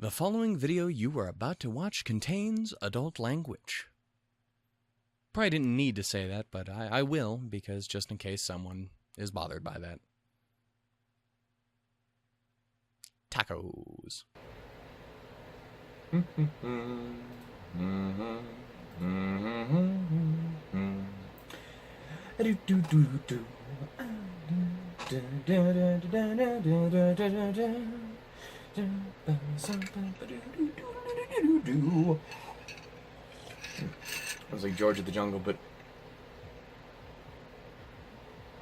The following video you are about to watch contains adult language. Probably didn't need to say that, but I will, because just in case someone is bothered by that. Tacos. It was like George of the Jungle, but...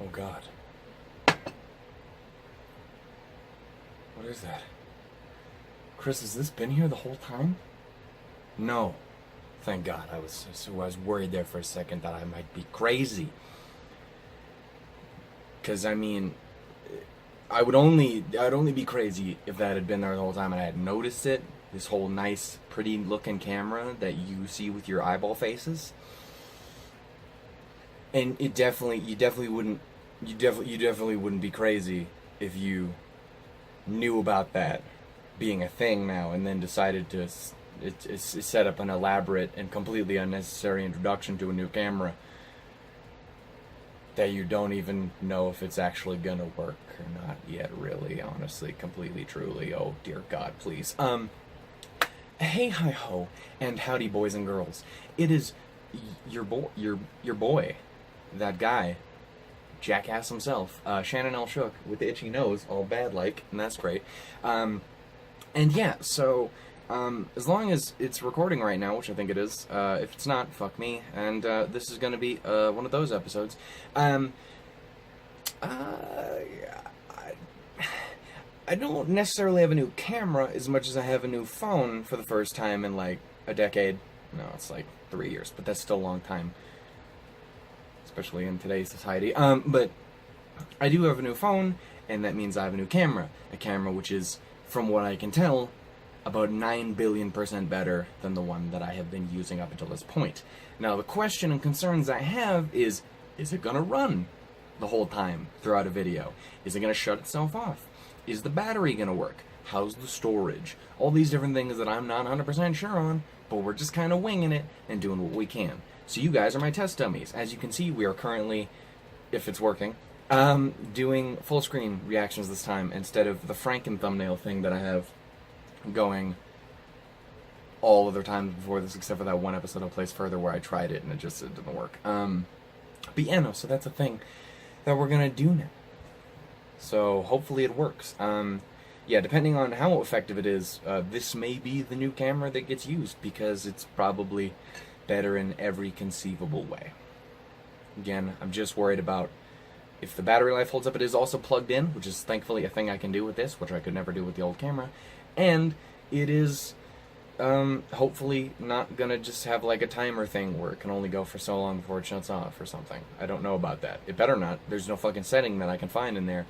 Oh God. What is that? Chris, has this been here the whole time? No. Thank God. I was worried there for a second that I might be crazy. Because, I mean... I'd only be crazy if that had been there the whole time and I had noticed it. This whole nice, pretty looking camera that you see with your eyeball faces. And you definitely wouldn't be crazy if you knew about that being a thing now and then decided to set up an elaborate and completely unnecessary introduction to a new camera that you don't even know if it's actually gonna work or not yet, really, honestly, completely, truly. Oh dear God, please. Hey, hi ho, and howdy, boys and girls. It is your boy, that guy, jackass himself, Shannon L. Shook, with the itchy nose, all bad like, and that's great. And yeah, so as long as it's recording right now, which I think it is, if it's not, fuck me, and this is gonna be one of those episodes. I don't necessarily have a new camera as much as I have a new phone for the first time in like a decade. No, it's like 3 years, but that's still a long time, especially in today's society. But I do have a new phone, and that means I have a new camera. A camera which is, from what I can tell, about 9 billion% better than the one that I have been using up until this point. Now, the question and concerns I have is it gonna run the whole time throughout a video? Is it gonna shut itself off? Is the battery gonna work? How's the storage? All these different things that I'm not 100% sure on, but we're just kind of winging it and doing what we can. So you guys are my test dummies. As you can see, we are currently, if it's working, doing full screen reactions this time instead of the Franken thumbnail thing that I have going all other times before this, except for that one episode of Place Further where I tried it and it didn't work. But yeah, no, so that's a thing that we're gonna do now. So hopefully it works. Yeah, depending on how effective it is, this may be the new camera that gets used because it's probably better in every conceivable way. Again, I'm just worried about if the battery life holds up. It is also plugged in, which is thankfully a thing I can do with this, which I could never do with the old camera. And it is hopefully not gonna just have like a timer thing where it can only go for so long before it shuts off or something. I don't know about that. It better not. There's no fucking setting that I can find in there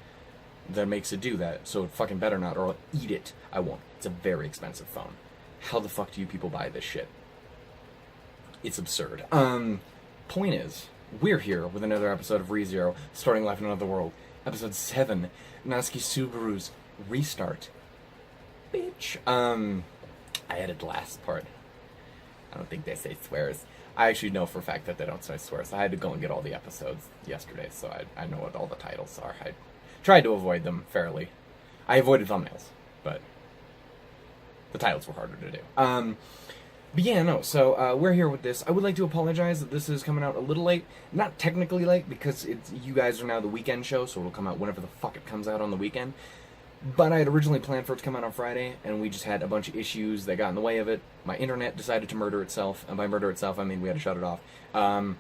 that makes it do that, so it fucking better not, or I'll eat it. I won't. It's a very expensive phone. How the fuck do you people buy this shit? It's absurd. Point is, we're here with another episode of ReZero, Starting Life in Another World. Episode 7, Natsuki Subaru's Restart. Bitch. I added the last part. I don't think they say swears. I actually know for a fact that they don't say swears. I had to go and get all the episodes yesterday, so I know what all the titles are. I tried to avoid them fairly. I avoided thumbnails, but the titles were harder to do. But yeah, no, so we're here with this. I would like to apologize that this is coming out a little late. Not technically late, because you guys are now the weekend show, so it'll come out whenever the fuck it comes out on the weekend. But I had originally planned for it to come out on Friday, and we just had a bunch of issues that got in the way of it. My internet decided to murder itself, and by murder itself, I mean we had to shut it off. I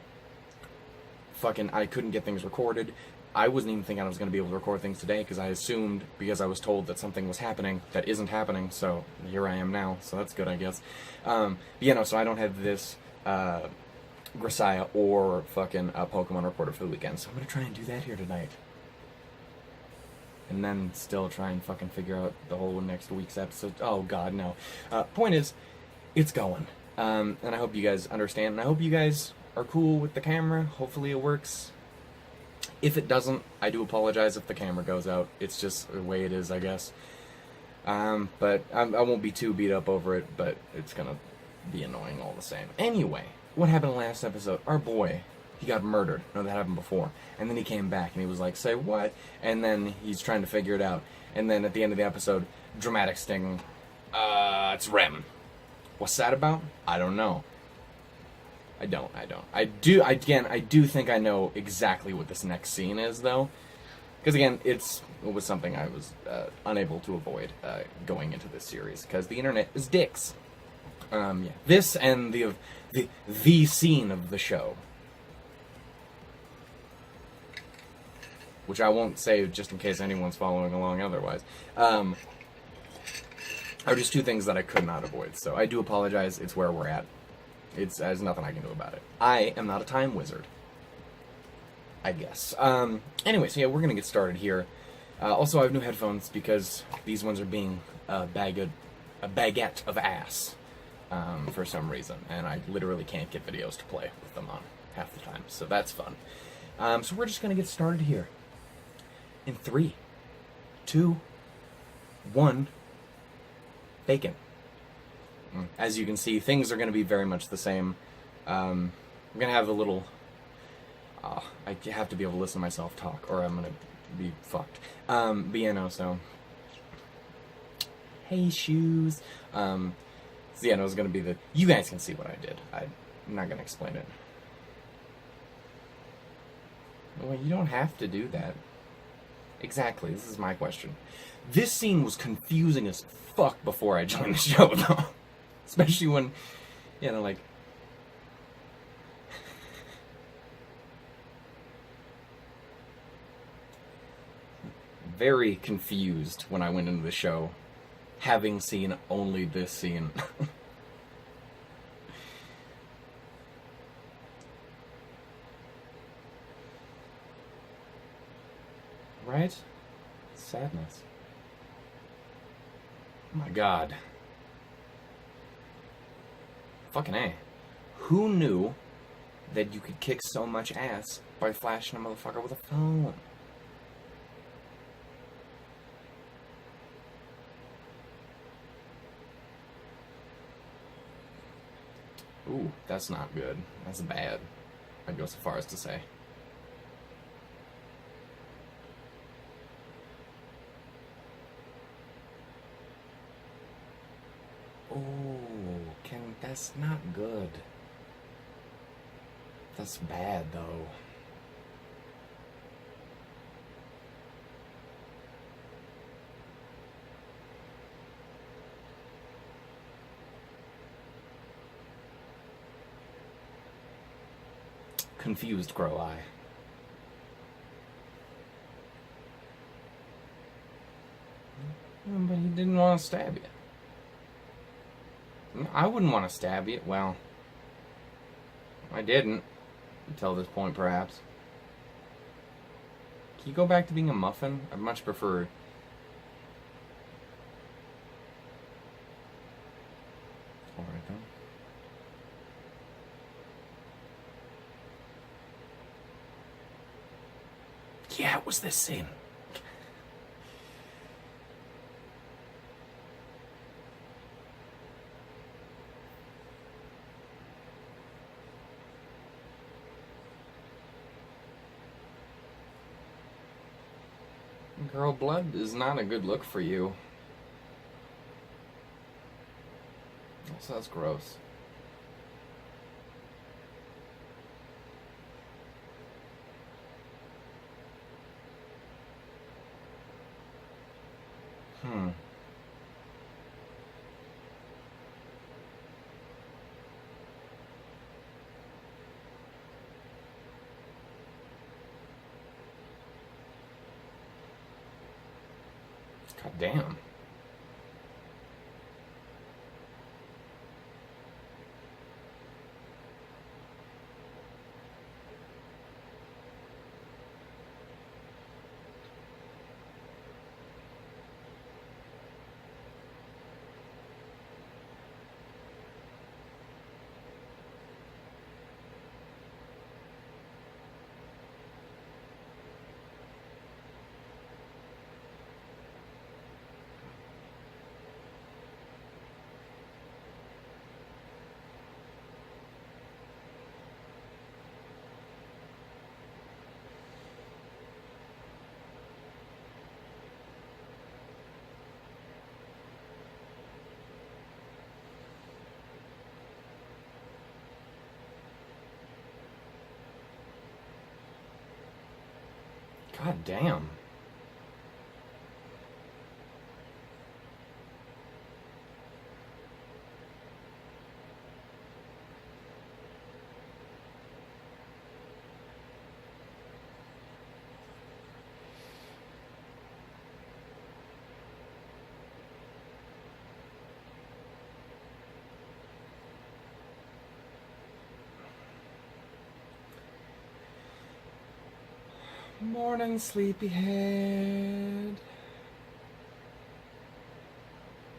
couldn't get things recorded. I wasn't even thinking I was going to be able to record things today, because I assumed, because I was told that something was happening that isn't happening, so here I am now, so that's good, I guess. But yeah, no, so I don't have this Grisaya or fucking Pokemon recorder for the weekend, so I'm going to try and do that here tonight. And then still try and fucking figure out the whole next week's episode. Oh God, no. Point is, it's going. And I hope you guys understand, and I hope you guys are cool with the camera. Hopefully it works. If it doesn't, I do apologize if the camera goes out. It's just the way it is, I guess. But I won't be too beat up over it, but it's gonna be annoying all the same. Anyway, what happened last episode? Our boy, he got murdered. No, that happened before. And then he came back and he was like, say what? And then he's trying to figure it out. And then at the end of the episode, dramatic sting. It's Rem. What's that about? I don't know. I don't. I do think I know exactly what this next scene is, though. Because, again, it was something I was unable to avoid going into this series. Because the internet is dicks. Yeah. This and the scene of the show. Which I won't say just in case anyone's following along otherwise. Are just two things that I could not avoid. So I do apologize. It's where we're at. There's nothing I can do about it. I am not a time wizard. I guess. Anyway, so yeah, we're going to get started here. Also, I have new headphones because these ones are being a baguette of ass for some reason. And I literally can't get videos to play with them on half the time. So that's fun. So we're just going to get started here. In 3, 2, 1, bacon. As you can see, things are going to be very much the same. I'm going to have a little... I have to be able to listen to myself talk, or I'm going to be fucked. But yeah, no, so... Hey, shoes. So yeah, no, it's going to be the... You guys can see what I did. I'm not going to explain it. Well, you don't have to do that. Exactly, this is my question. This scene was confusing as fuck before I joined the show, though. Especially when, you know, like... Very confused when I went into the show, having seen only this scene. Right? Sadness. Oh my god. Fucking A. Who knew that you could kick so much ass by flashing a motherfucker with a phone? Ooh, that's not good. That's bad. I'd go so far as to say. That's not good. That's bad, though. Confused Grow Eye. But he didn't want to stab you. I wouldn't want to stab you. Well, I didn't. Until this point, perhaps. Can you go back to being a muffin? I'd much prefer... Alright then. Yeah, it was this scene. Girl, blood is not a good look for you. Also, that's gross. God damn. God damn. Morning, sleepyhead.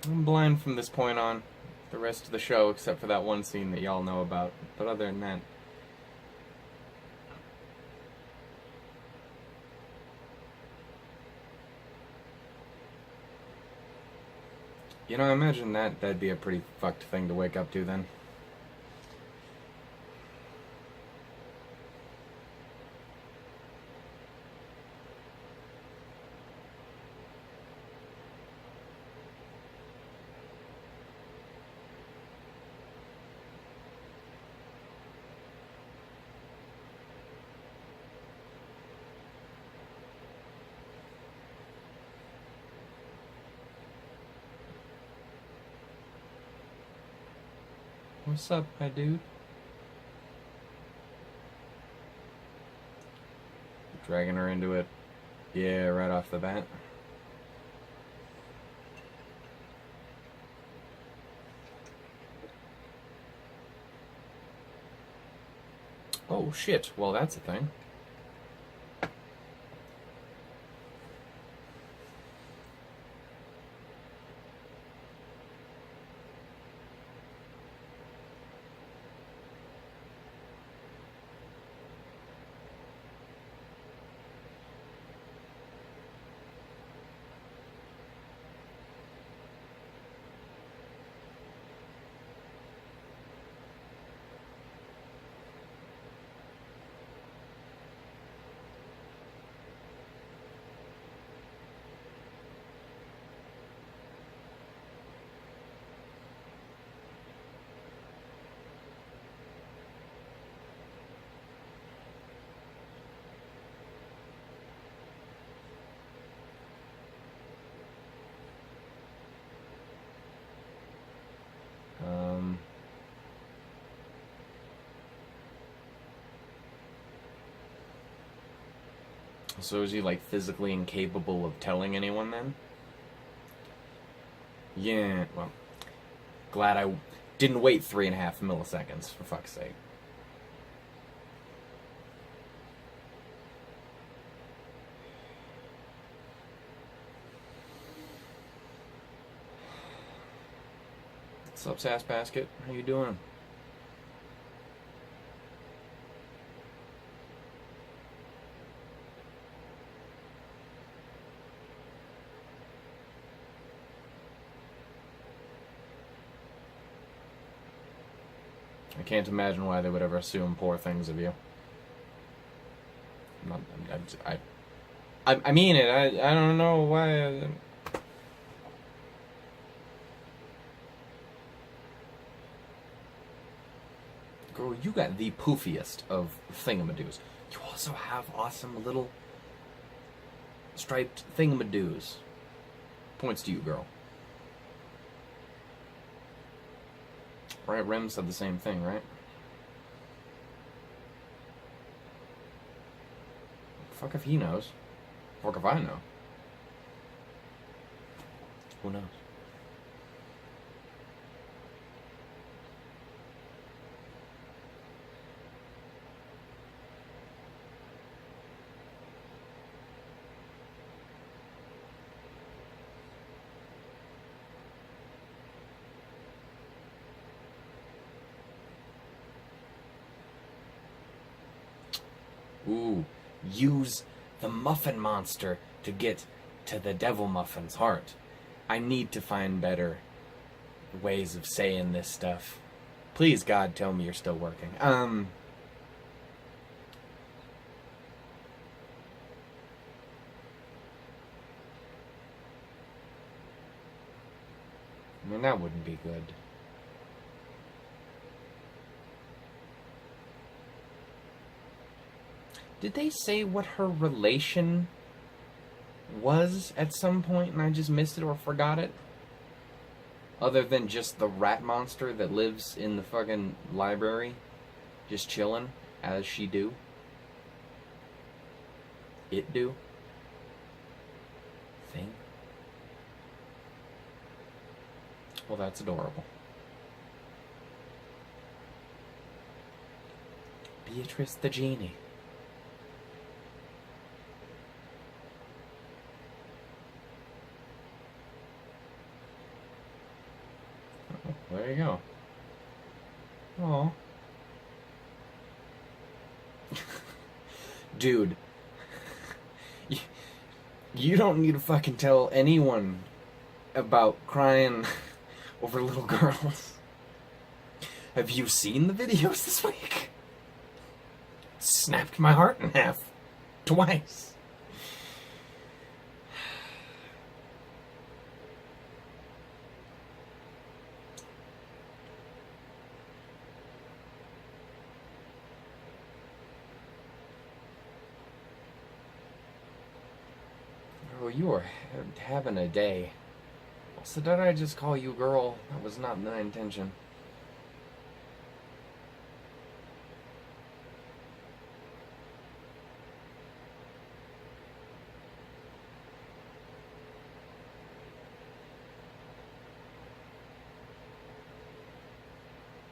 I'm blind from this point on. The rest of the show, except for that one scene that y'all know about. But other than that... You know, I imagine that'd be a pretty fucked thing to wake up to then. What's up, my dude? Dragging her into it. Yeah, right off the bat. Oh shit, well that's a thing. So is he, like, physically incapable of telling anyone, then? Yeah, well, glad I didn't wait 3.5 milliseconds, for fuck's sake. What's up, Sass Basket? How you doing? I can't imagine why they would ever assume poor things of you. I mean it. I don't know why. Girl, you got the poofiest of thingamadoos. You also have awesome little striped thingamadoos. Points to you, girl. Right, Rem said the same thing, right? Fuck if he knows. Fuck if I know. Who knows? Ooh, use the muffin monster to get to the devil muffin's heart. I need to find better ways of saying this stuff. Please, God, tell me you're still working. I mean, that wouldn't be good. Did they say what her relation was at some point and I just missed it or forgot it. Other than just the rat monster that lives in the fucking library, just chilling, as she do. It do. Thing. Well, that's adorable. Beatrice the Genie. Oh, there you go. Aw. Dude. You don't need to fucking tell anyone about crying over little girls. Have you seen the videos this week? Snapped my heart in half. Twice. Oh, you are having a day. So did I just call you girl? That was not my intention.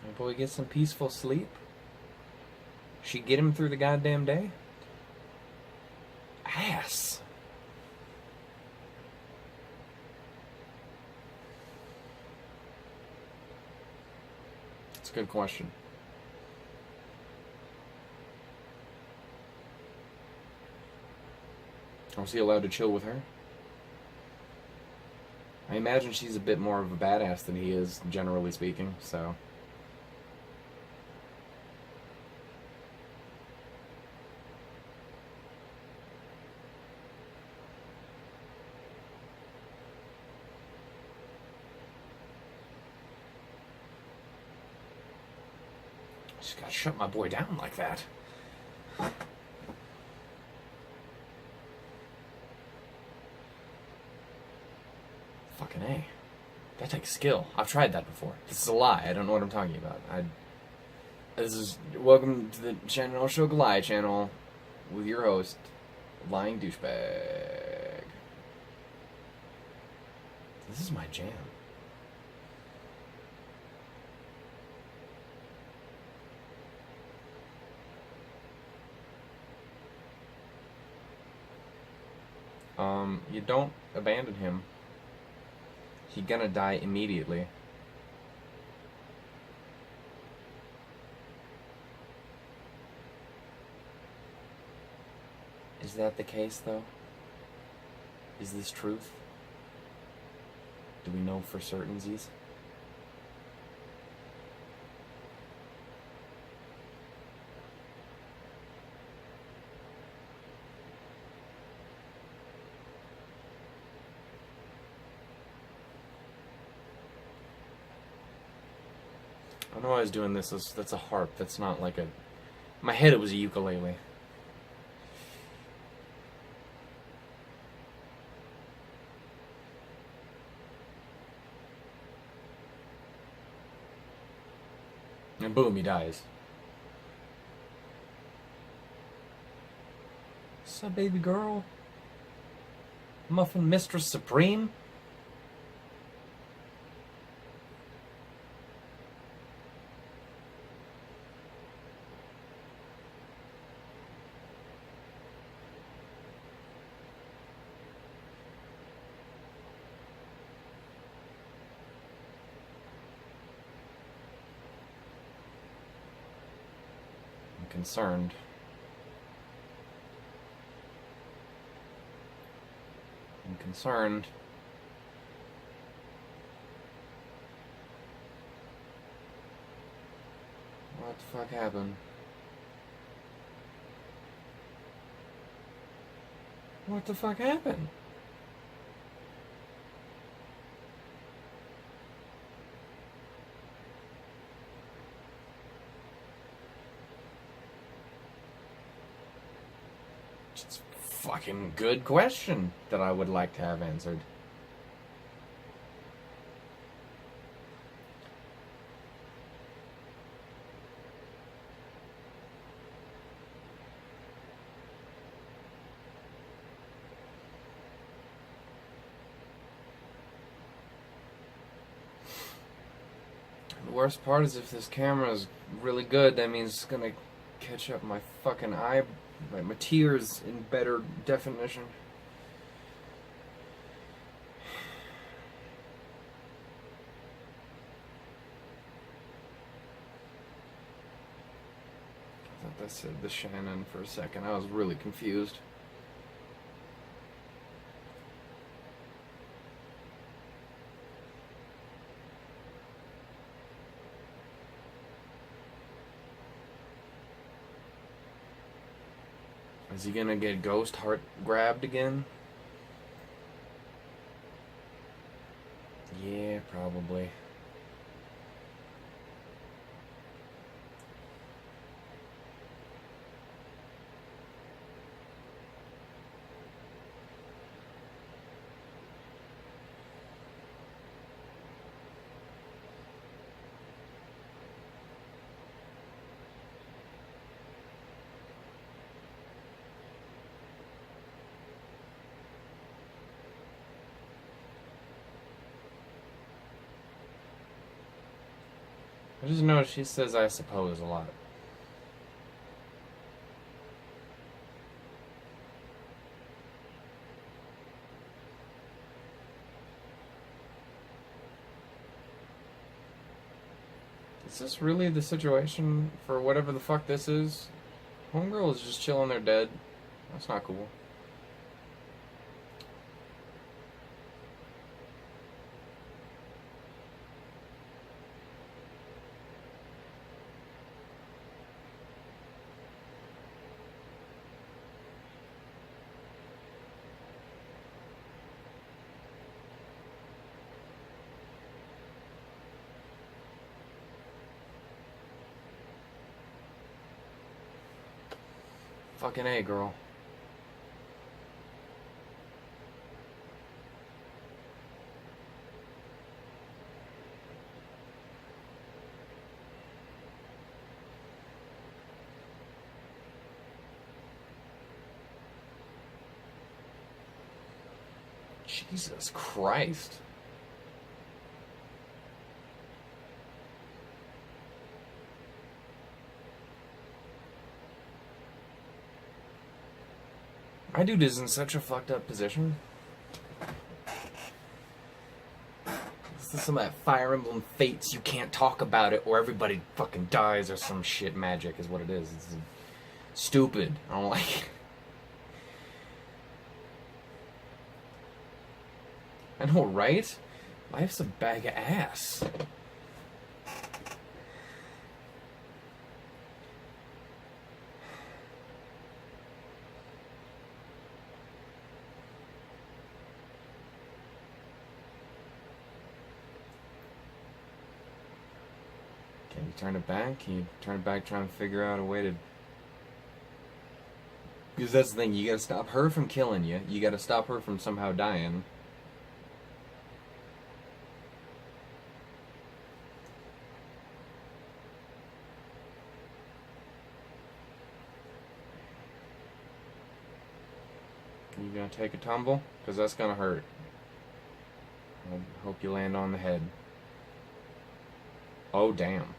My boy get some peaceful sleep? She get him through the goddamn day? Ass. That's a good question. Was he allowed to chill with her? I imagine she's a bit more of a badass than he is, generally speaking, so... Just gotta shut my boy down like that. Fucking A. That takes skill. I've tried that before. This is a lie. I don't know what I'm talking about. This is... Welcome to the Channel Show Lie channel with your host, Lying Douchebag. This is my jam. You don't abandon him. He gonna die immediately. Is that the case, though? Is this truth? Do we know for certainties? I don't know why I was doing this. That's a harp. That's not like a... In my head it was a ukulele. And boom, he dies. What's up, baby girl? Muffin Mistress Supreme? Concerned. I'm concerned. What the fuck happened? What the fuck happened? Just fucking good question that I would like to have answered. The worst part is if this camera is really good, that means it's gonna catch up my fucking eye, my tears in better definition. I thought that said the Shannon for a second. I was really confused. Is he gonna get ghost heart grabbed again? Yeah, probably. I just noticed she says "I suppose" a lot. Is this really the situation for whatever the fuck this is? Homegirl is just chilling there dead. That's not cool. Fucking A, girl. Jesus Christ. My dude is in such a fucked up position. This is some of that Fire Emblem Fates, you can't talk about it or everybody fucking dies or some shit magic is what it is. It's stupid. I don't like it. I know, right? Life's a bag of ass. Can you turn it back? Can you turn it back trying to figure out a way to... Because that's the thing, you gotta stop her from killing you. You gotta stop her from somehow dying. You gonna take a tumble? Because that's gonna hurt. I hope you land on the head. Oh, damn.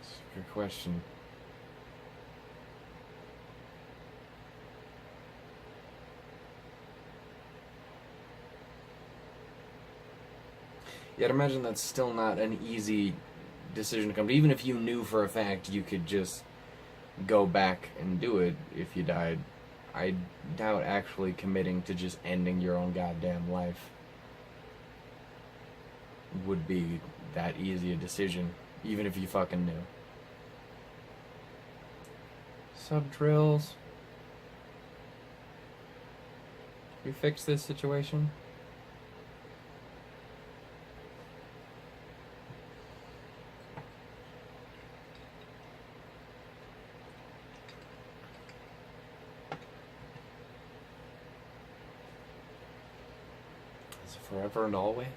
That's a good question. Yeah, I'd imagine that's still not an easy decision to come to. Even if you knew for a fact you could just go back and do it if you died, I doubt actually committing to just ending your own goddamn life would be that easy a decision, even if you fucking knew. Sub-drills. We fix this situation? Forever and always?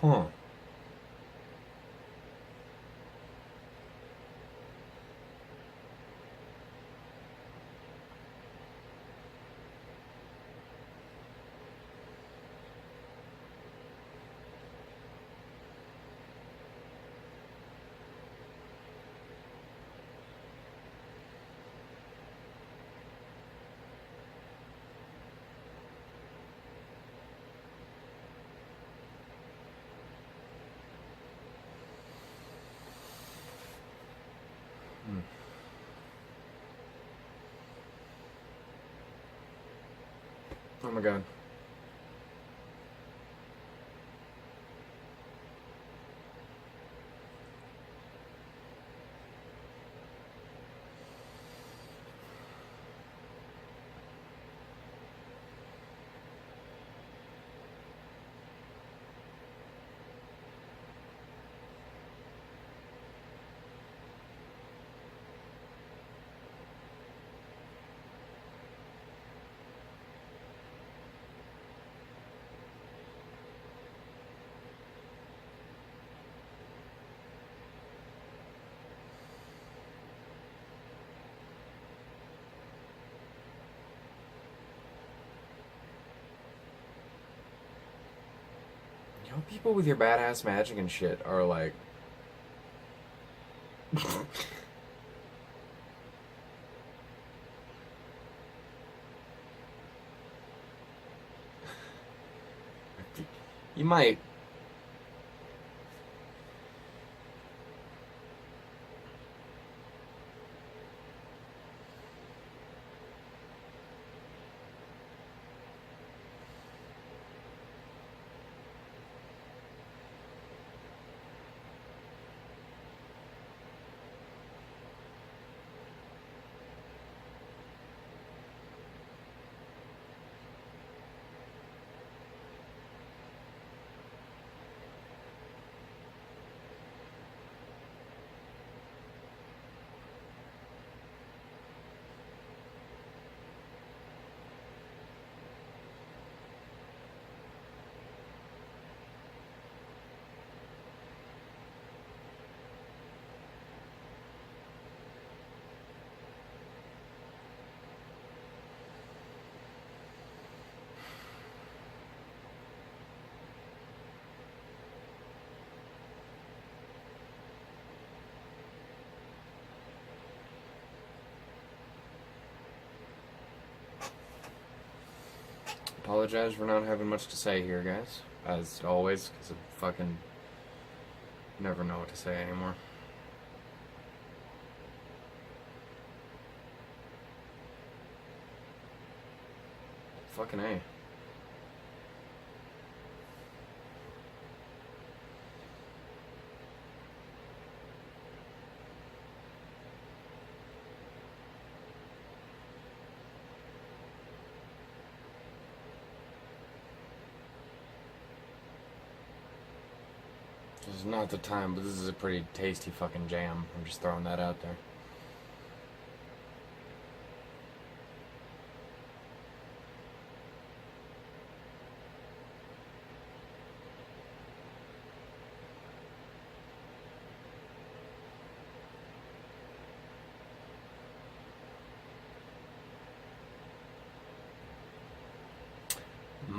Huh. Oh my god. You know, people with your badass magic and shit are like. You might. Apologize for not having much to say here, guys. As always, because I fucking never know what to say anymore. Fucking A. This is not the time, but this is a pretty tasty fucking jam. I'm just throwing that out there.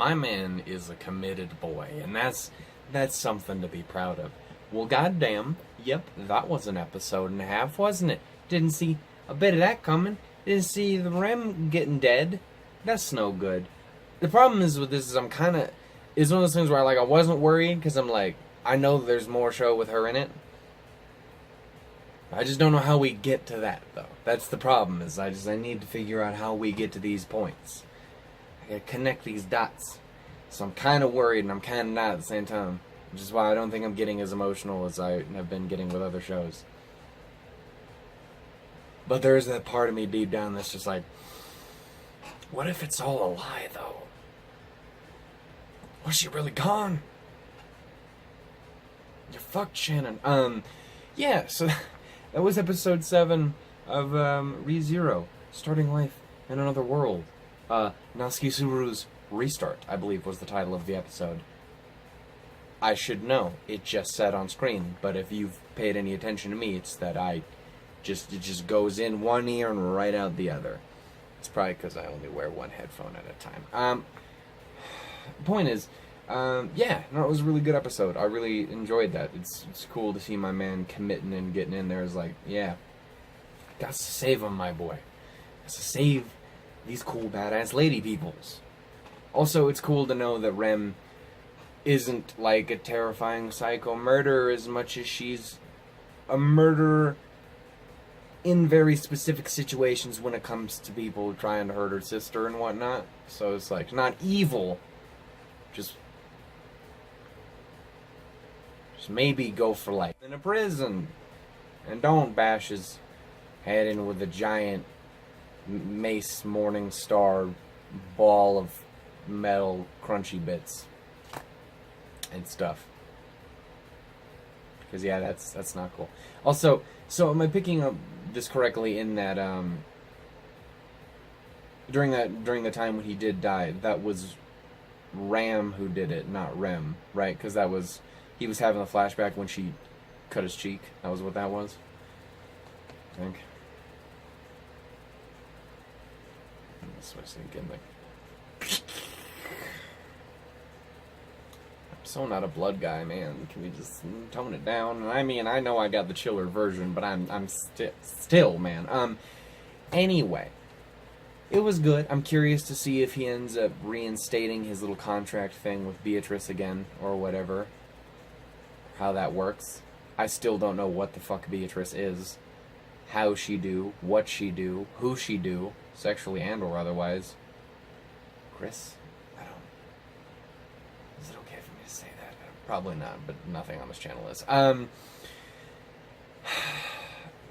my man is a committed boy, and that's something to be proud of. Well, goddamn, yep, that was an episode and a half, wasn't it? Didn't see a bit of that coming. Didn't see the Rem getting dead. That's no good. The problem is with this is it's one of those things where I wasn't worried because I'm like, I know there's more show with her in it. I just don't know how we get to that, though. That's the problem, is I need to figure out how we get to these points. I gotta connect these dots. So I'm kind of worried and I'm kind of not at the same time. Which is why I don't think I'm getting as emotional as I have been getting with other shows. But there is that part of me deep down that's just like, what if it's all a lie, though? Was she really gone? You fucked Shannon. Yeah, so that was episode 7 of ReZero, Starting Life in Another World. Natsuki Subaru's Restart, I believe, was the title of the episode. I should know. It just said on screen, but if you've paid any attention to me, it's that it just goes in one ear and right out the other. It's probably because I only wear one headphone at a time. Point is, yeah, no, it was a really good episode. I really enjoyed that. It's cool to see my man committing and getting in there. It's like, yeah, got to save him, my boy. Got to save these cool, badass lady peoples. Also, it's cool to know that Rem isn't like a terrifying psycho murderer as much as she's a murderer in very specific situations when it comes to people trying to hurt her sister and whatnot. So it's like, not evil, just maybe go for life in a prison. And don't bash his head in with a giant Mace Morning Star ball of metal crunchy bits and stuff. Because yeah, that's not cool. Also, so am I picking up this correctly in that during the time when he did die, that was Ram who did it, not Rem, right? Because he was having a flashback when she cut his cheek. That was what that was, I think. That's what I was thinking. Like, I'm so not a blood guy, man. Can we just tone it down? And I mean, I know I got the chiller version, but I'm still, man. Anyway, it was good. I'm curious to see if he ends up reinstating his little contract thing with Beatrice again, or whatever. How that works. I still don't know what the fuck Beatrice is. How she do, what she do, who she do, sexually and or otherwise. Chris? I don't... Is it okay for me to say that? Probably not, but nothing on this channel is.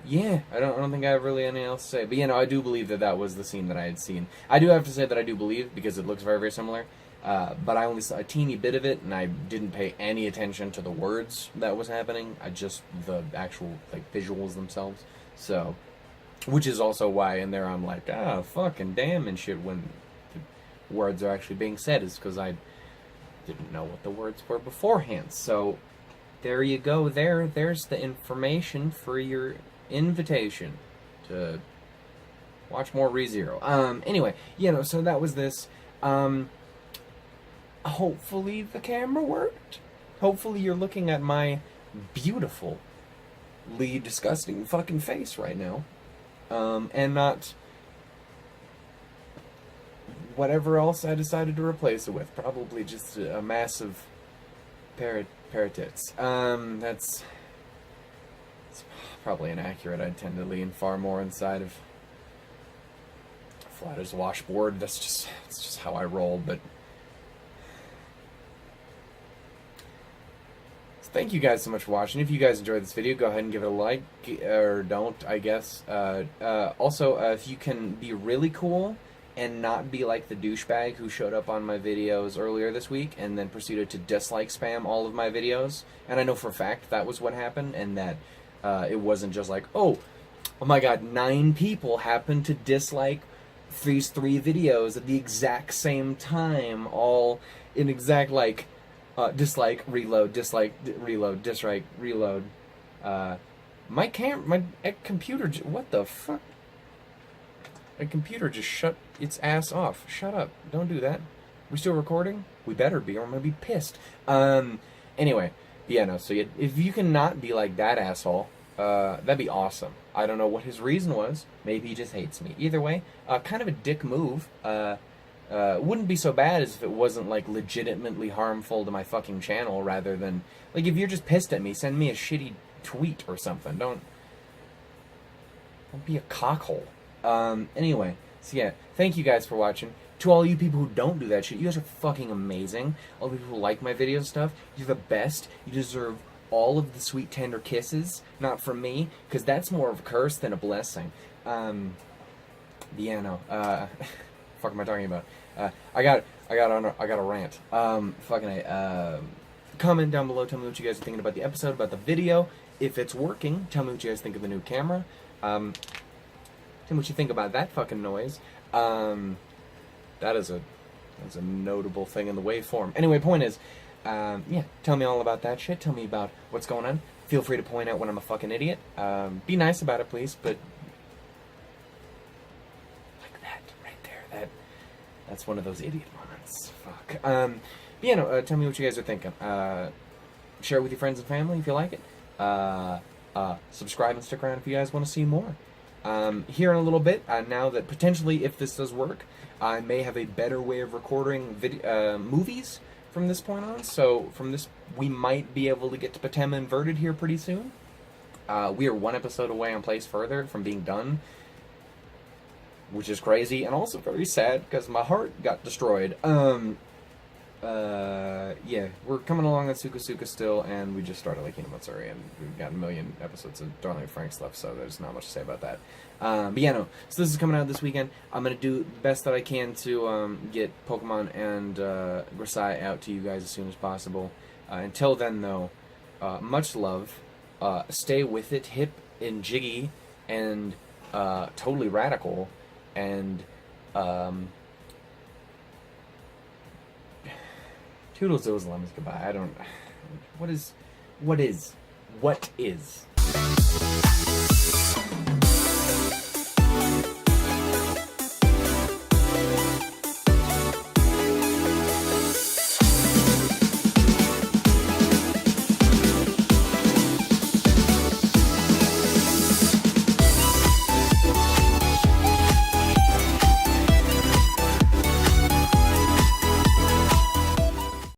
Yeah, I don't think I have really anything else to say. But, I do believe that was the scene that I had seen. I do have to say that I do believe, because it looks very, very similar. But I only saw a teeny bit of it, and I didn't pay any attention to the words that was happening. Just the actual, visuals themselves. So, which is also why in there I'm like, fucking damn and shit when the words are actually being said, is because I didn't know what the words were beforehand. So, there you go. There's the information for your invitation to watch more ReZero. Anyway, so that was this. Hopefully the camera worked. Hopefully you're looking at my beautifully disgusting fucking face right now. And not whatever else I decided to replace it with. Probably just a massive parrots. That's probably inaccurate. I tend to lean far more inside of flat as a washboard. It's just how I roll, but thank you guys so much for watching. If you guys enjoyed this video, go ahead and give it a like, or don't, I guess. Also, if you can be really cool and not be like the douchebag who showed up on my videos earlier this week and then proceeded to dislike spam all of my videos, and I know for a fact that was what happened, and that it wasn't just like, oh my god, 9 people happened to dislike these 3 videos at the exact same time, all in exact, dislike, reload, dislike, reload, dislike, reload. My computer, what the fuck? My computer just shut its ass off. Shut up. Don't do that. We still recording? We better be, or I'm gonna be pissed. Anyway, yeah, no, so if you can not be like that asshole, that'd be awesome. I don't know what his reason was. Maybe he just hates me. Either way, kind of a dick move. Wouldn't be so bad as if it wasn't, like, legitimately harmful to my fucking channel, rather than, like, if you're just pissed at me, send me a shitty tweet or something. Don't be a cockhole. Anyway, so yeah, thank you guys for watching. To all you people who don't do that shit, you guys are fucking amazing. All the people who like my videos and stuff, you're the best. You deserve all of the sweet, tender kisses. Not from me, because that's more of a curse than a blessing. Yeah, no, fuck am I talking about? I got a rant. Comment down below, tell me what you guys are thinking about the episode, about the video. If it's working, tell me what you guys think of the new camera. Tell me what you think about that fucking noise. That's a notable thing in the waveform. Anyway, point is, yeah, tell me all about that shit. Tell me about what's going on. Feel free to point out when I'm a fucking idiot. Be nice about it, please, but like that right there, that's one of those idiot moments. Fuck. But yeah, no, tell me what you guys are thinking. Share it with your friends and family if you like it. Subscribe and stick around if you guys want to see more. Here in a little bit, now that potentially, if this does work, I may have a better way of recording movies from this point on. So from this, we might be able to get to Patema Inverted here pretty soon. We are one episode away on Place Further from being done, which is crazy and also very sad because my heart got destroyed. Yeah, we're coming along on Suka still, and we just started like Matsuri, and we've got a million episodes of Darling Frank's left, so there's not much to say about that. But yeah, no, so this is coming out this weekend. I'm gonna do the best that I can to get Pokemon and Grisai out to you guys as soon as possible. Until then, though, much love. Stay with it, hip and jiggy, and totally radical, and toodles, doodles, lemons, goodbye. I don't... What is...